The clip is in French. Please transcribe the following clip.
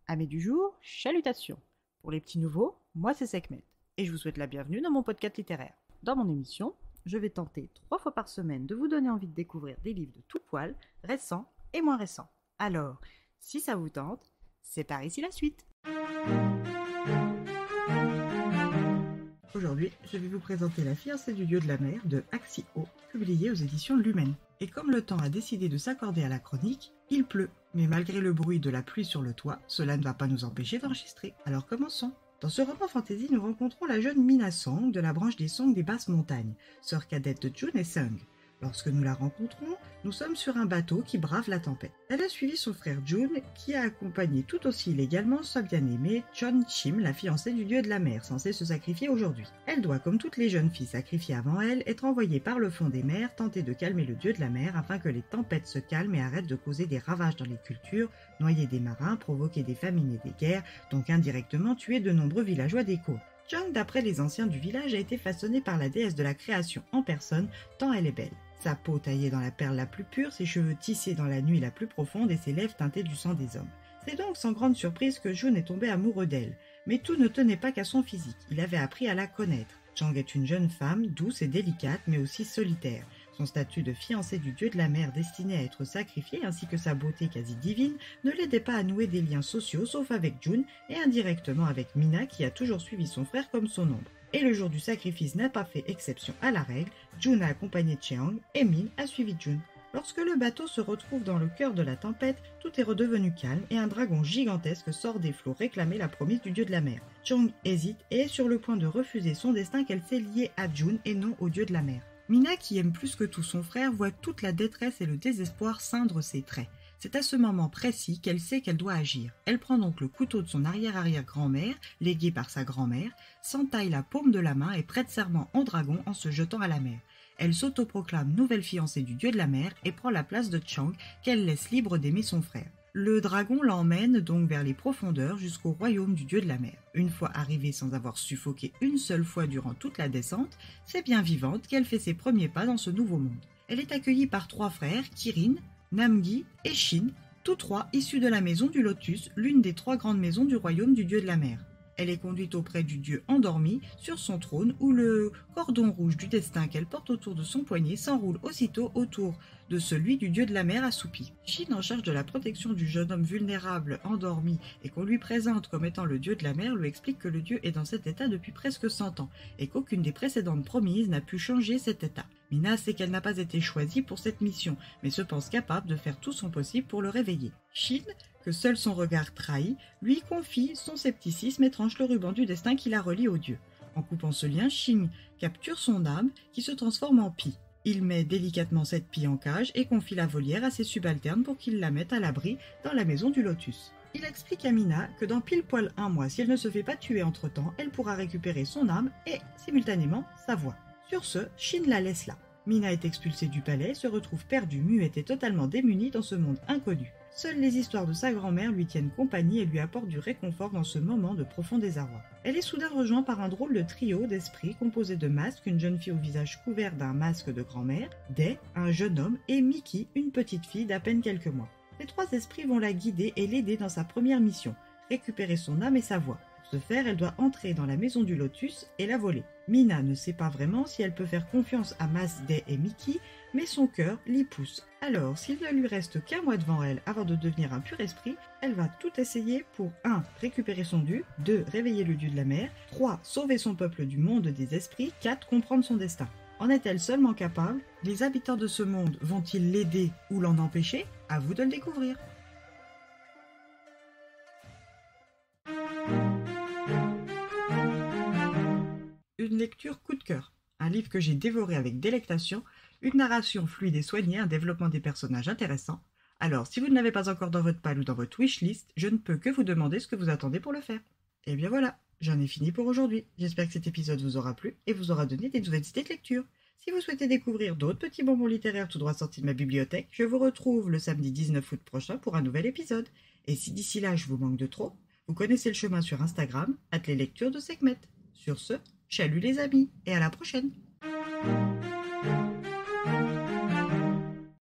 Amis du jour, chalutations. Pour les petits nouveaux, moi c'est Sekhmet et je vous souhaite la bienvenue dans mon podcast littéraire. Dans mon émission, je vais tenter 3 fois par semaine de vous donner envie de découvrir des livres de tout poil, récents et moins récents. Alors, si ça vous tente, c'est par ici la suite. Aujourd'hui, je vais vous présenter La fiancée du dieu de la mer de Axio, publié aux éditions Lumen. Et comme le temps a décidé de s'accorder à la chronique, il pleut. Mais malgré le bruit de la pluie sur le toit, cela ne va pas nous empêcher d'enregistrer. Alors commençons. Dans ce roman fantasy, nous rencontrons la jeune Mina Song de la branche des Song des basses montagnes, sœur cadette de Jun et Sung. Lorsque nous la rencontrons, nous sommes sur un bateau qui brave la tempête. Elle a suivi son frère Jun, qui a accompagné tout aussi illégalement sa bien-aimée Chon Chim, la fiancée du dieu de la mer, censée se sacrifier aujourd'hui. Elle doit, comme toutes les jeunes filles sacrifiées avant elle, être envoyée par le fond des mers tenter de calmer le dieu de la mer afin que les tempêtes se calment et arrêtent de causer des ravages dans les cultures, noyer des marins, provoquer des famines et des guerres, donc indirectement tuer de nombreux villageois des côtes. Chung, d'après les anciens du village, a été façonnée par la déesse de la création en personne, tant elle est belle. Sa peau taillée dans la perle la plus pure, ses cheveux tissés dans la nuit la plus profonde et ses lèvres teintées du sang des hommes. C'est donc sans grande surprise que Jun est tombé amoureux d'elle. Mais tout ne tenait pas qu'à son physique, il avait appris à la connaître. Chung est une jeune femme, douce et délicate, mais aussi solitaire. Son statut de fiancée du dieu de la mer destiné à être sacrifié, ainsi que sa beauté quasi divine, ne l'aidait pas à nouer des liens sociaux, sauf avec Jun, et indirectement avec Mina, qui a toujours suivi son frère comme son ombre. Et le jour du sacrifice n'a pas fait exception à la règle, Jun a accompagné Cheong et Min a suivi Jun. Lorsque le bateau se retrouve dans le cœur de la tempête, tout est redevenu calme et un dragon gigantesque sort des flots réclamer la promesse du dieu de la mer. Cheong hésite et est sur le point de refuser son destin qu'elle s'est liée à Jun et non au dieu de la mer. Mina, qui aime plus que tout son frère, voit toute la détresse et le désespoir ceindre ses traits. C'est à ce moment précis qu'elle sait qu'elle doit agir. Elle prend donc le couteau de son arrière-arrière-grand-mère, légué par sa grand-mère, s'entaille la paume de la main et prête serment au dragon en se jetant à la mer. Elle s'autoproclame nouvelle fiancée du dieu de la mer et prend la place de Chang, qu'elle laisse libre d'aimer son frère. Le dragon l'emmène donc vers les profondeurs jusqu'au royaume du dieu de la mer. Une fois arrivée sans avoir suffoqué une seule fois durant toute la descente, c'est bien vivante qu'elle fait ses premiers pas dans ce nouveau monde. Elle est accueillie par 3 frères, Kirin, Namgi et Shin, tous 3 issus de la maison du Lotus, l'une des 3 grandes maisons du royaume du dieu de la mer. Elle est conduite auprès du dieu endormi sur son trône où le cordon rouge du destin qu'elle porte autour de son poignet s'enroule aussitôt autour de celui du dieu de la mer assoupi. Shin, en charge de la protection du jeune homme vulnérable endormi et qu'on lui présente comme étant le dieu de la mer, lui explique que le dieu est dans cet état depuis presque 100 ans et qu'aucune des précédentes promises n'a pu changer cet état. Mina sait qu'elle n'a pas été choisie pour cette mission, mais se pense capable de faire tout son possible pour le réveiller. Shin, que seul son regard trahit, lui confie son scepticisme et tranche le ruban du destin qui la relie au dieu. En coupant ce lien, Shin capture son âme qui se transforme en pie. Il met délicatement cette pie en cage et confie la volière à ses subalternes pour qu'ils la mettent à l'abri dans la maison du Lotus. Il explique à Mina que dans pile poil 1 mois, si elle ne se fait pas tuer entre-temps, elle pourra récupérer son âme et, simultanément, sa voix. Sur ce, Shin la laisse là. Mina est expulsée du palais, se retrouve perdue, muette et totalement démunie dans ce monde inconnu. Seules les histoires de sa grand-mère lui tiennent compagnie et lui apportent du réconfort dans ce moment de profond désarroi. Elle est soudain rejointe par un drôle de trio d'esprits composé de Masque, une jeune fille au visage couvert d'un masque de grand-mère, Day, un jeune homme, et Mickey, une petite fille d'à peine quelques mois. Les 3 esprits vont la guider et l'aider dans sa première mission, récupérer son âme et sa voix. Pour ce faire, elle doit entrer dans la maison du Lotus et la voler. Mina ne sait pas vraiment si elle peut faire confiance à Mas, Day et Mickey, mais son cœur l'y pousse. Alors, s'il ne lui reste qu'un mois devant elle avant de devenir un pur esprit, elle va tout essayer pour 1. Récupérer son dû, 2. Réveiller le dieu de la mer, 3. Sauver son peuple du monde des esprits, 4. Comprendre son destin. En est-elle seulement capable? Les habitants de ce monde vont-ils l'aider ou l'en empêcher? À vous de le découvrir. Une lecture coup de cœur, un livre que j'ai dévoré avec délectation, une narration fluide et soignée, un développement des personnages intéressant. Alors, si vous ne l'avez pas encore dans votre palle ou dans votre wishlist, je ne peux que vous demander ce que vous attendez pour le faire. Et bien voilà, j'en ai fini pour aujourd'hui. J'espère que cet épisode vous aura plu et vous aura donné des nouvelles idées de lecture. Si vous souhaitez découvrir d'autres petits bonbons littéraires tout droit sortis de ma bibliothèque, je vous retrouve le samedi 19 août prochain pour un nouvel épisode. Et si d'ici là je vous manque de trop, vous connaissez le chemin sur Instagram, @leslectures de Sekhmet. Sur ce, chalut les amis, et à la prochaine!